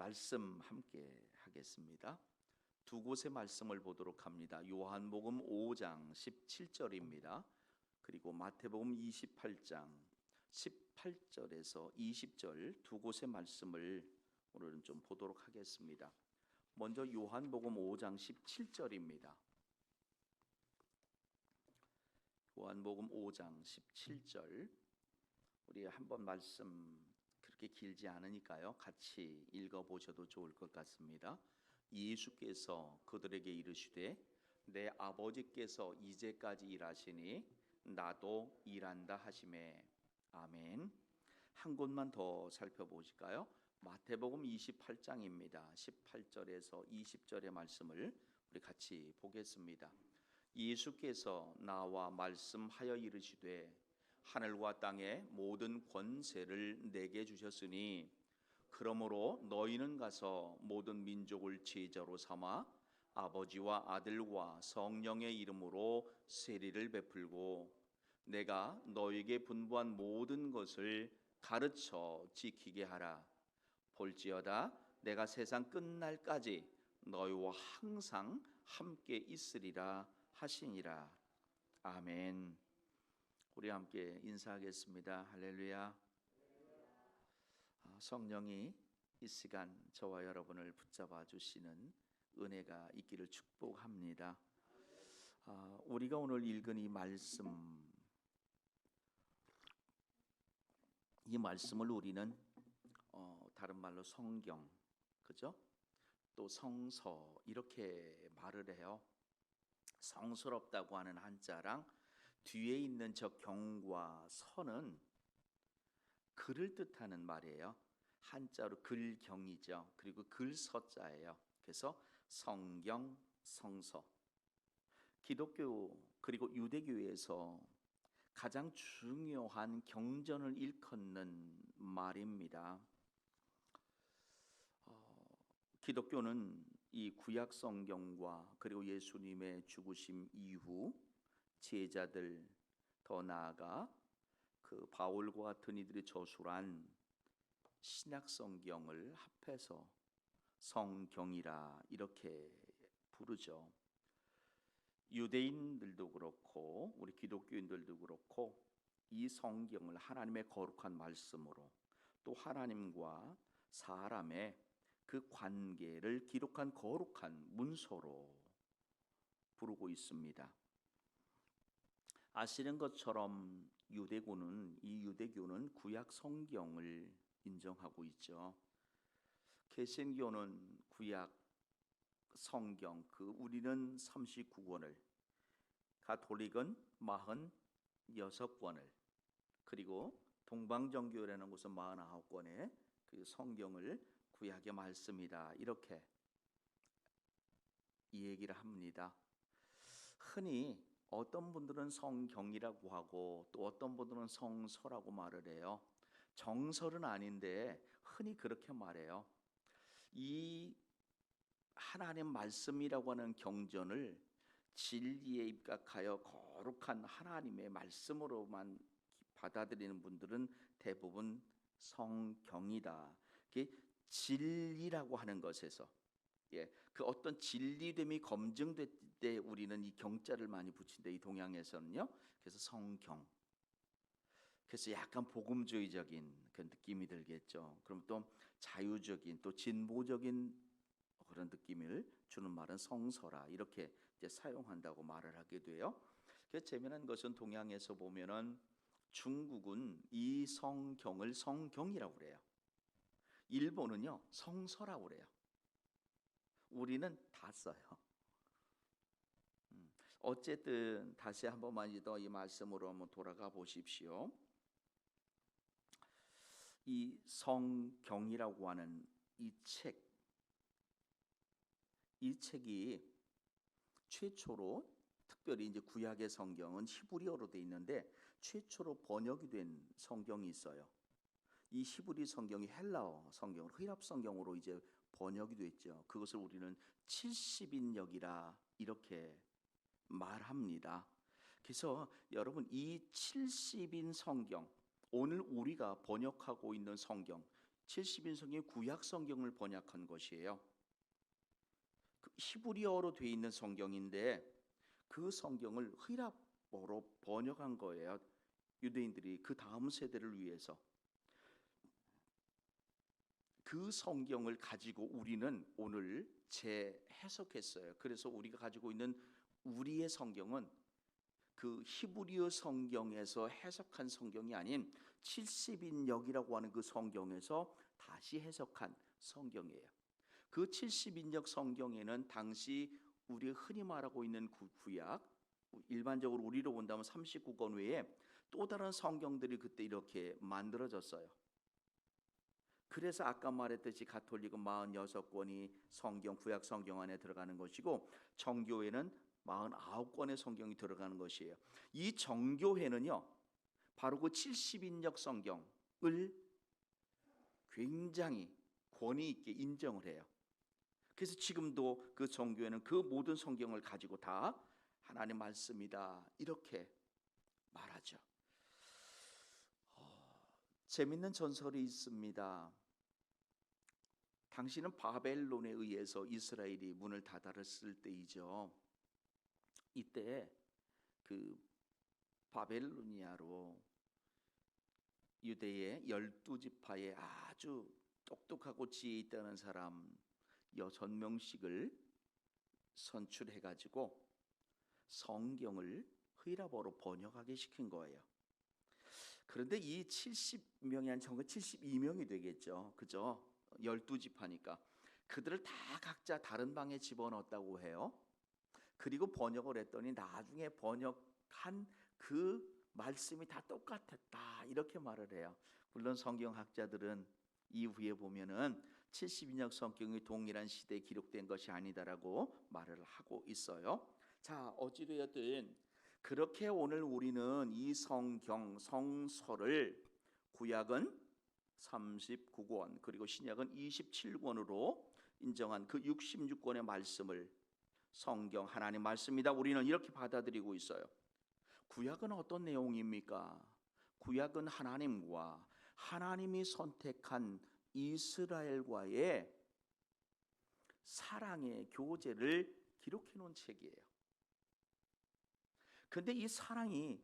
말씀 함께 하겠습니다. 두 곳의 말씀을 보도록 합니다. 요한복음 5장 17절입니다. 그리고 마태복음 28장 18절에서 20절 두 곳의 말씀을 오늘은 좀 보도록 하겠습니다. 먼저 요한복음 5장 17절입니다. 요한복음 5장 17절 우리 한번 말씀 그렇게 길지 않으니까요. 같이 읽어보셔도 좋을 것 같습니다. 예수께서 그들에게 이르시되 내 아버지께서 이제까지 일하시니 나도 일한다 하시매. 아멘. 한 곳만 더 살펴보실까요? 마태복음 28장입니다. 18절에서 20절의 말씀을 우리 같이 보겠습니다. 예수께서 나와 말씀하여 이르시되 하늘과 땅의 모든 권세를 내게 주셨으니 그러므로 너희는 가서 모든 민족을 제자로 삼아 아버지와 아들과 성령의 이름으로 세례를 베풀고 내가 너희에게 분부한 모든 것을 가르쳐 지키게 하라. 볼지어다 내가 세상 끝날까지 너희와 항상 함께 있으리라 하시니라. 아멘. 우리 함께 인사하겠습니다. 할렐루야. 성령이 이 시간 저와 여러분을 붙잡아 주시는 은혜가 있기를 축복합니다. 우리가 오늘 읽은 이 말씀을 우리는 다른 말로 성경, 그죠? 또 성서 이렇게 말을 해요. 성스럽다고 하는 한자랑 뒤에 있는 저 경과 서는 글을 뜻하는 말이에요. 한자로 글경이죠. 그리고 글서자예요. 그래서 성경, 성서. 기독교 그리고 유대교에서 가장 중요한 경전을 일컫는 말입니다. 기독교는 이 구약 성경과 그리고 예수님의 죽으심 이후 제자들 더 나아가 그 바울과 같은 이들이 저술한 신약 성경을 합해서 성경이라 이렇게 부르죠. 유대인들도 그렇고 우리 기독교인들도 그렇고 이 성경을 하나님의 거룩한 말씀으로 또 하나님과 사람의 그 관계를 기록한 거룩한 문서로 부르고 있습니다. 아시는 것처럼 유대교는 구약 성경을 인정하고 있죠. 개신교는 구약 성경 우리는 39권을, 가톨릭은 46권을, 그리고 동방정교라는 곳은 49권의 그 성경을 구약의 말씀이다 이렇게 이 얘기를 합니다. 흔히 어떤 분들은 성경이라고 하고 또 어떤 분들은 성서라고 말을 해요. 정설은 아닌데 흔히 그렇게 말해요. 이 하나님 말씀이라고 하는 경전을 진리에 입각하여 거룩한 하나님의 말씀으로만 받아들이는 분들은 대부분 성경이다. 진리라고 하는 것에서 그 어떤 진리됨이 검증될 때 우리는 이 경자를 많이 붙인데 이 동양에서는요. 그래서 성경. 그래서 약간 복음주의적인 그 느낌이 들겠죠. 그럼 또 자유적인 또 진보적인 그런 느낌을 주는 말은 성서라 이렇게 이제 사용한다고 말을 하게 돼요. 그래서 재미난 것은 동양에서 보면은 중국은 이 성경을 성경이라고 그래요. 일본은요 성서라고 그래요. 우리는 다 써요. 어쨌든 다시 한 번만 더 이 말씀으로 한번 돌아가 보십시오. 이 성경이라고 하는 이 책이 최초로 특별히 이제 구약의 성경은 히브리어로 돼 있는데 최초로 번역이 된 성경이 있어요. 이 히브리 성경이 헬라어 성경으로 히랍 성경으로 이제 번역이 됐죠. 그것을 우리는 70인역이라 이렇게 말합니다. 그래서 여러분 이 70인 성경 오늘 우리가 번역하고 있는 성경 70인 성경이 구약 성경을 번역한 것이에요. 그 히브리어로 되어 있는 성경인데 그 성경을 휘랍어로 번역한 거예요. 유대인들이 그 다음 세대를 위해서. 그 성경을 가지고 우리는 오늘 재해석했어요. 그래서 우리가 가지고 있는 우리의 성경은 그 히브리어 성경에서 해석한 성경이 아닌 70인역이라고 하는 그 성경에서 다시 해석한 성경이에요. 그 70인역 성경에는 당시 우리 흔히 말하고 있는 구약, 일반적으로 우리로 본다면 39권 외에 또 다른 성경들이 그때 이렇게 만들어졌어요. 그래서 아까 말했듯이 가톨릭은 46권이 성경, 구약 성경 안에 들어가는 것이고 정교회는 49권의 성경이 들어가는 것이에요. 이 정교회는요, 바로 그 70인역 성경을 굉장히 권위 있게 인정을 해요. 그래서 지금도 그 정교회는 그 모든 성경을 가지고 다 하나님 말씀이다 이렇게 말하죠. 재밌는 전설이 있습니다. 당시는 바벨론에 의해서 이스라엘이 문을 닫았을 때이죠. 이때 그 바벨로니아로 유대의 12지파에 아주 똑똑하고 지혜 있다는 사람 6명씩을 선출해가지고 성경을 휘랍어로 번역하게 시킨 거예요. 그런데 이 70명이 아닌 72명이 되겠죠. 그죠? 12지파니까 그들을 다 각자 다른 방에 집어넣었다고 해요. 그리고 번역을 했더니 나중에 번역한 그 말씀이 다 똑같았다 이렇게 말을 해요. 물론 성경학자들은 이후에 보면은 72년 성경이 동일한 시대에 기록된 것이 아니다라고 말을 하고 있어요. 자, 어찌되었든 그렇게 오늘 우리는 이 성경 성서를 구약은 39권 그리고 신약은 27권으로 인정한 그 66권의 말씀을 성경 하나님 말씀이다 우리는 이렇게 받아들이고 있어요. 구약은 어떤 내용입니까? 구약은 하나님과 하나님이 선택한 이스라엘과의 사랑의 교제를 기록해 놓은 책이에요. 그런데 이 사랑이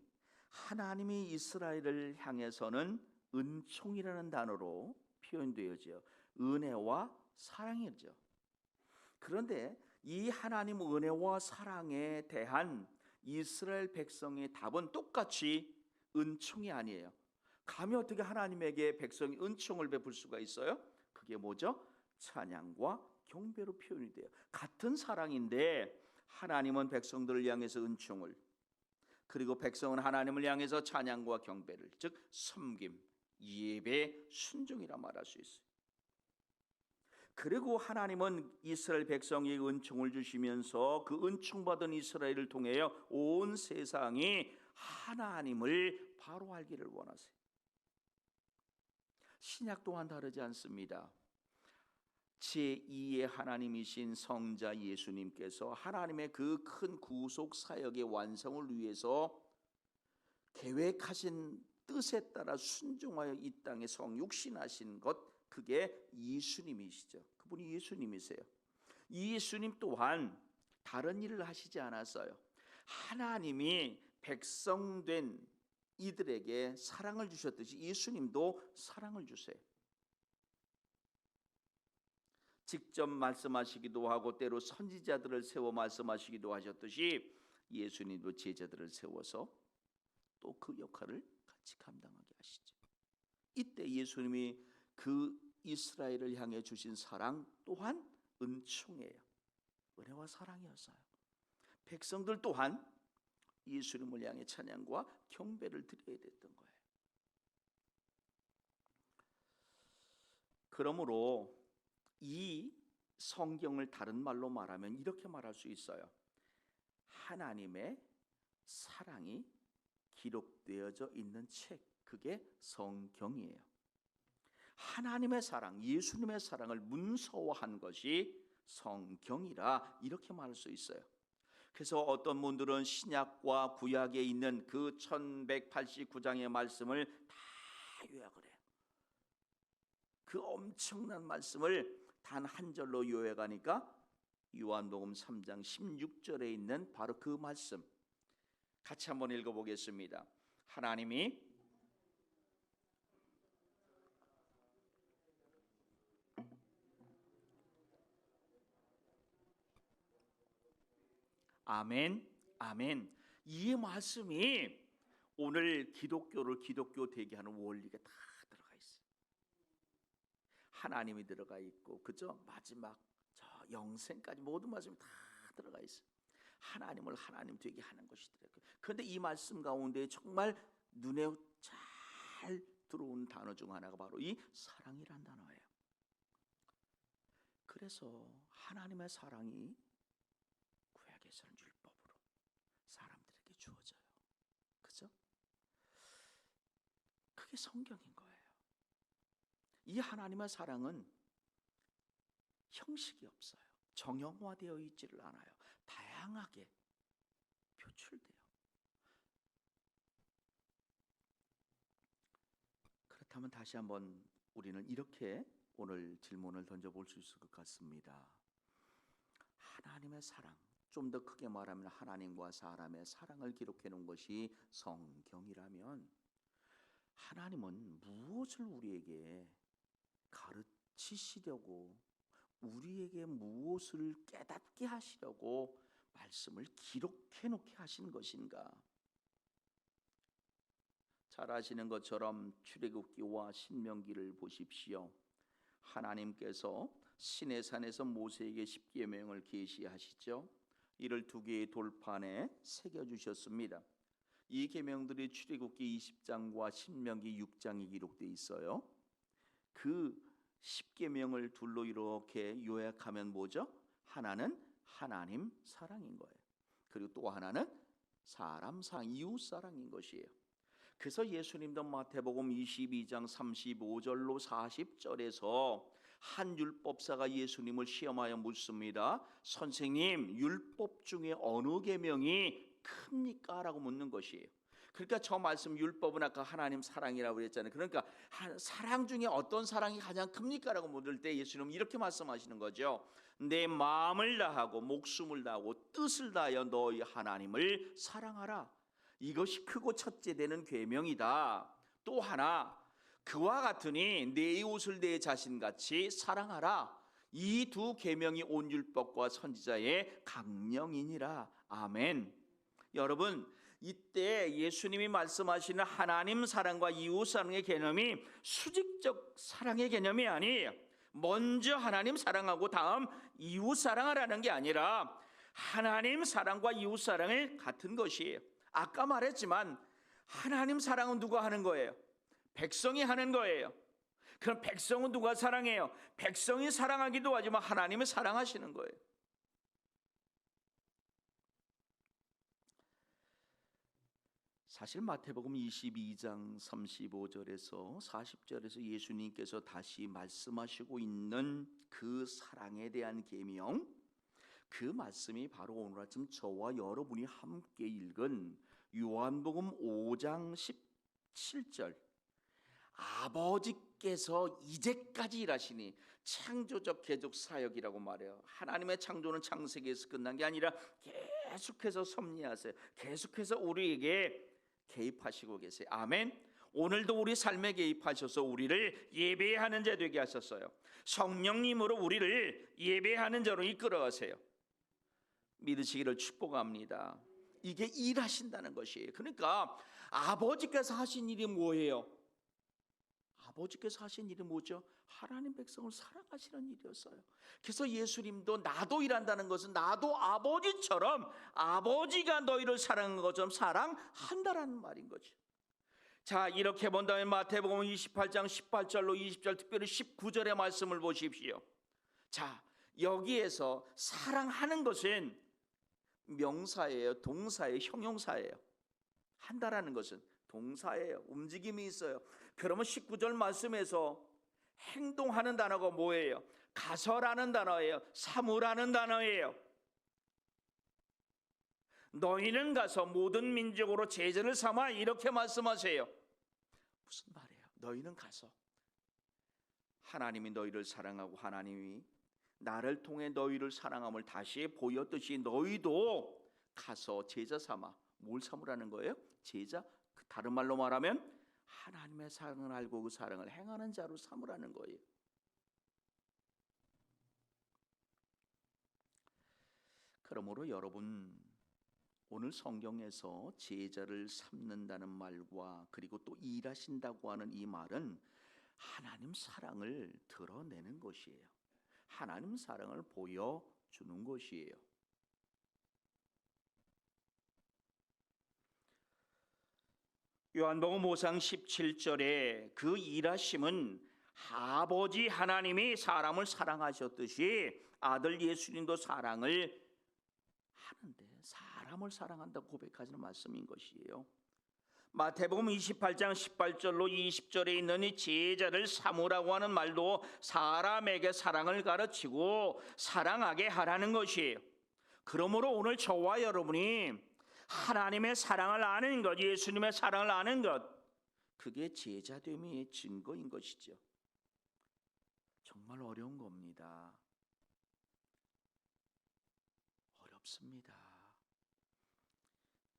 하나님이 이스라엘을 향해서는 은총이라는 단어로 표현되어져 은혜와 사랑이죠. 그런데 이 하나님 은혜와 사랑에 대한 이스라엘 백성의 답은 똑같이 은총이 아니에요. 감히 어떻게 하나님에게 백성이 은총을 베풀 수가 있어요? 그게 뭐죠? 찬양과 경배로 표현이 돼요. 같은 사랑인데 하나님은 백성들을 향해서 은총을, 그리고 백성은 하나님을 향해서 찬양과 경배를, 즉 섬김, 예배, 순종이라 말할 수 있어요. 그리고 하나님은 이스라엘 백성에게 은총을 주시면서 그 은총받은 이스라엘을 통하여 온 세상이 하나님을 바로 알기를 원하세요. 신약 또한 다르지 않습니다. 제2의 하나님이신 성자 예수님께서 하나님의 그 큰 구속 사역의 완성을 위해서 계획하신 뜻에 따라 순종하여 이 땅에 성육신하신 것, 그게 예수님이시죠. 그분이 예수님이세요. 예수님 또한 다른 일을 하시지 않았어요. 하나님이 백성된 이들에게 사랑을 주셨듯이 예수님도 사랑을 주세요. 직접 말씀하시기도 하고 때로 선지자들을 세워 말씀하시기도 하셨듯이 예수님도 제자들을 세워서 또 그 역할을 같이 감당하게 하시죠. 이때 예수님이 그 이스라엘을 향해 주신 사랑 또한 은총이에요. 은혜와 사랑이었어요. 백성들 또한 예수님을 향해 찬양과 경배를 드려야 됐던 거예요. 그러므로 이 성경을 다른 말로 말하면 이렇게 말할 수 있어요. 하나님의 사랑이 기록되어져 있는 책, 그게 성경이에요. 하나님의 사랑, 예수님의 사랑을 문서화한 것이 성경이라 이렇게 말할 수 있어요. 그래서 어떤 분들은 신약과 구약에 있는 그 1189장의 말씀을 다 요약을 해요. 그 엄청난 말씀을 단 한 절로 요약하니까 요한복음 3장 16절에 있는 바로 그 말씀 같이 한번 읽어보겠습니다. 하나님이 아멘, 아멘. 이 말씀이 오늘 기독교를 기독교 되게 하는 원리가 다 들어가 있어요. 하나님이 들어가 있고, 그죠? 마지막 저 영생까지 모든 말씀이 다 들어가 있어요. 하나님을 하나님 되게 하는 것이더라고요. 그런데 이 말씀 가운데 정말 눈에 잘 들어온 단어 중 하나가 바로 이 사랑이란 단어예요. 그래서 하나님의 사랑이 구약에서는 율법으로 사람들에게 주어져요. 그죠? 그게 성경인 거예요. 이 하나님의 사랑은 형식이 없어요. 정형화되어 있지를 않아요. 다양하게 표출돼요. 그렇다면 다시 한번 우리는 이렇게 오늘 질문을 던져볼 수 있을 것 같습니다. 하나님의 사랑, 좀 더 크게 말하면 하나님과 사람의 사랑을 기록해 놓은 것이 성경이라면 하나님은 무엇을 우리에게 가르치시려고, 우리에게 무엇을 깨닫게 하시려고 말씀을 기록해 놓게 하신 것인가? 잘 아시는 것처럼 출애굽기와 신명기를 보십시오. 하나님께서 시내산에서 모세에게 십계명을 계시하시죠. 이를 두 개의 돌판에 새겨 주셨습니다. 이 계명들이 출애굽기 20장과 신명기 6장에 기록되어 있어요. 그 십계명을 둘로 이렇게 요약하면 뭐죠? 하나는 하나님 사랑인 거예요. 그리고 또 하나는 사람 사랑, 이웃 사랑인 것이에요. 그래서 예수님도 마태복음 22장 35절로 40절에서 한 율법사가 예수님을 시험하여 묻습니다. 선생님, 율법 중에 어느 계명이 큽니까? 라고 묻는 것이에요. 그러니까 저 말씀 율법은 아까 하나님 사랑이라고 그랬잖아요. 그러니까 사랑 중에 어떤 사랑이 가장 큽니까? 라고 물을 때 예수님은 이렇게 말씀하시는 거죠. 내 마음을 다하고 목숨을 다하고 뜻을 다하여 너희 하나님을 사랑하라. 이것이 크고 첫째 되는 계명이다. 또 하나 그와 같으니 내 이웃을 내 자신같이 사랑하라. 이 두 계명이 온 율법과 선지자의 강령이니라. 아멘. 여러분, 이때 예수님이 말씀하시는 하나님 사랑과 이웃 사랑의 개념이 수직적 사랑의 개념이 아니에요. 먼저 하나님 사랑하고 다음 이웃 사랑하라는 게 아니라 하나님 사랑과 이웃 사랑이 같은 것이에요. 아까 말했지만 하나님 사랑은 누가 하는 거예요? 백성이 하는 거예요. 그럼 백성은 누가 사랑해요? 백성이 사랑하기도 하지만 하나님이 사랑하시는 거예요. 사실 마태복음 22장 35절에서 40절에서 예수님께서 다시 말씀하시고 있는 그 사랑에 대한 계명, 그 말씀이 바로 오늘 아침 저와 여러분이 함께 읽은 요한복음 5장 17절, 아버지께서 이제까지 일하시니 창조적 계속 사역이라고 말해요. 하나님의 창조는 창세기에서 끝난 게 아니라 계속해서 섭리하세요. 계속해서 우리에게 개입하시고 계세요. 아멘. 오늘도 우리 삶에 개입하셔서 우리를 예배하는 자 되게 하셨어요. 성령님으로 우리를 예배하는 자로 이끌어가세요. 믿으시기를 축복합니다. 이게 일하신다는 것이에요. 그러니까 아버지께서 하신 일이 뭐예요? 아버지께서 하신 일이 뭐죠? 하나님 백성을 사랑하시는 일이었어요. 그래서 예수님도 나도 일한다는 것은 나도 아버지처럼, 아버지가 너희를 사랑한 것처럼 사랑한다라는 말인 거죠. 자, 이렇게 본다면 마태복음 28장 18절로 20절, 특별히 19절의 말씀을 보십시오. 자, 여기에서 사랑하는 것은 명사예요, 동사예요, 형용사예요. 한다라는 것은 동사예요. 움직임이 있어요. 그러면 19절 말씀에서 행동하는 단어가 뭐예요? 가서라는 단어예요. 사무라는 단어예요. 너희는 가서 모든 민족으로 제자를 삼아, 이렇게 말씀하세요. 무슨 말이에요? 너희는 가서 하나님이 너희를 사랑하고 하나님이 나를 통해 너희를 사랑함을 다시 보였듯이 너희도 가서 제자 삼아. 뭘 삼으라는 거예요? 제자. 다른 말로 말하면 하나님의 사랑을 알고 그 사랑을 행하는 자로 삼으라는 거예요. 그러므로 여러분, 오늘 성경에서 제자를 삼는다는 말과 그리고 또 일하신다고 하는 이 말은 하나님 사랑을 드러내는 것이에요. 하나님 사랑을 보여주는 것이에요. 요한복음 5장 17절에 그 일하심은 아버지 하나님이 사람을 사랑하셨듯이 아들 예수님도 사랑을 하는데, 사람을 사랑한다고 고백하시는 말씀인 것이에요. 마태복음 28장 18절로 20절에 있는 이 제자를 삼으라고 하는 말도 사람에게 사랑을 가르치고 사랑하게 하라는 것이에요. 그러므로 오늘 저와 여러분이 하나님의 사랑을 아는 것, 예수님의 사랑을 아는 것, 그게 제자됨의 증거인 것이죠. 정말 어려운 겁니다. 어렵습니다.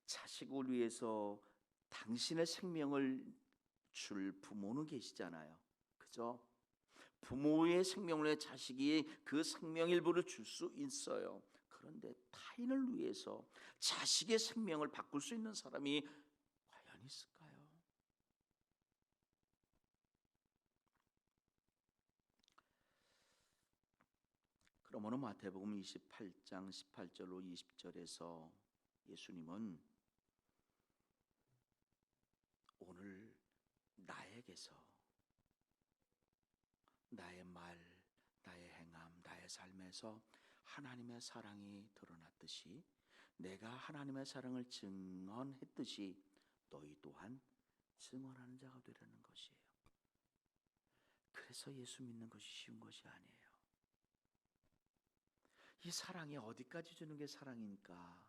자식을 위해서 당신의 생명을 줄 부모는 계시잖아요. 그죠? 부모의 생명을 위해 자식이 그 생명 일부를 줄 수 있어요. 그런데 타인을 위해서 자식의 생명을 바꿀 수 있는 사람이 과연 있을까요? 그러므로 마태복음 28장 18절로 20절에서 예수님은 오늘 나에게서 나의 말, 나의 행함, 나의 삶에서 하나님의 사랑이 드러났듯이 내가 하나님의 사랑을 증언했듯이 너희 또한 증언하는 자가 되라는 것이에요. 그래서 예수 믿는 것이 쉬운 것이 아니에요. 이 사랑이 어디까지 주는 게 사랑입니까?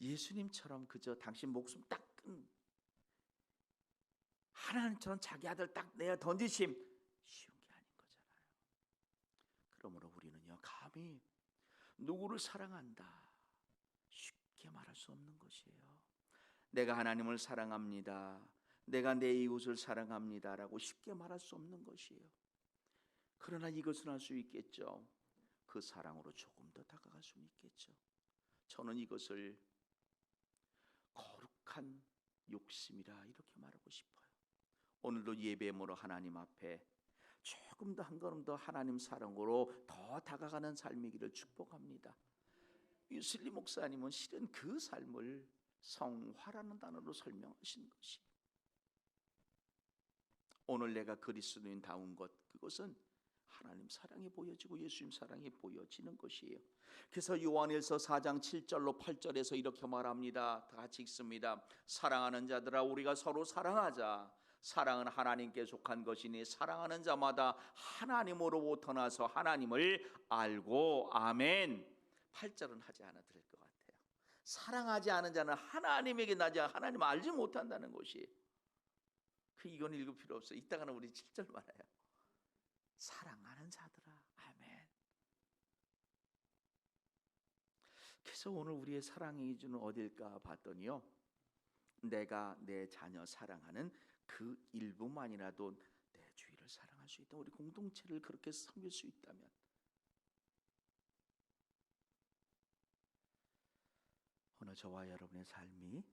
예수님처럼 그저 당신 목숨 딱 끈 하나님처럼 자기 아들 딱 내어 던지심 쉬운 게 아닌 거잖아요. 그러므로 우리는요, 감히 누구를 사랑한다 쉽게 말할 수 없는 것이에요. 내가 하나님을 사랑합니다, 내가 내 이웃을 사랑합니다라고 쉽게 말할 수 없는 것이에요. 그러나 이것은 할 수 있겠죠. 그 사랑으로 조금 더 다가갈 수 있겠죠. 저는 이것을 거룩한 욕심이라 이렇게 말하고 싶어요. 오늘도 예배모로 하나님 앞에 조금 더 한 걸음 더 하나님 사랑으로 더 다가가는 삶이기를 축복합니다. 유슬리 목사님은 실은 그 삶을 성화라는 단어로 설명하신 것이, 오늘 내가 그리스도인다운 것, 그것은 하나님 사랑이 보여지고 예수님 사랑이 보여지는 것이에요. 그래서 요한일서 4장 7절로 8절에서 이렇게 말합니다. 다 같이 읽습니다. 사랑하는 자들아, 우리가 서로 사랑하자. 사랑은 하나님께 속한 것이니 사랑하는 자마다 하나님으로부터 나서 하나님을 알고. 아멘. 8절은 하지 않아도 될 것 같아요. 사랑하지 않은 자는 하나님에게 나지 하나님 알지 못한다는 것이, 이건 읽을 필요 없어요. 이따가는 우리 7절 말해요. 사랑하는 자들아. 아멘. 그래서 오늘 우리의 사랑의 기준은 어딜까 봤더니요, 내가 내 자녀 사랑하는 그 일부만이라도 내 주위를 사랑할 수 있다, 우리 공동체를 그렇게 섬길 수 있다면, 오늘 저와 여러분의 삶이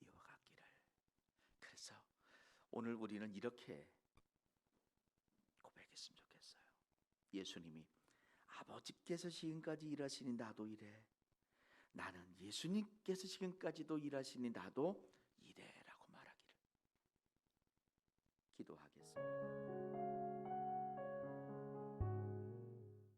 이와 같기를. 그래서 오늘 우리는 이렇게 고백했으면 좋겠어요. 예수님이 아버지께서 지금까지 일하시니 나도 일해, 나는 예수님께서 지금까지도 일하시니 나도 일해라고 말하기를. 기도하겠습니다.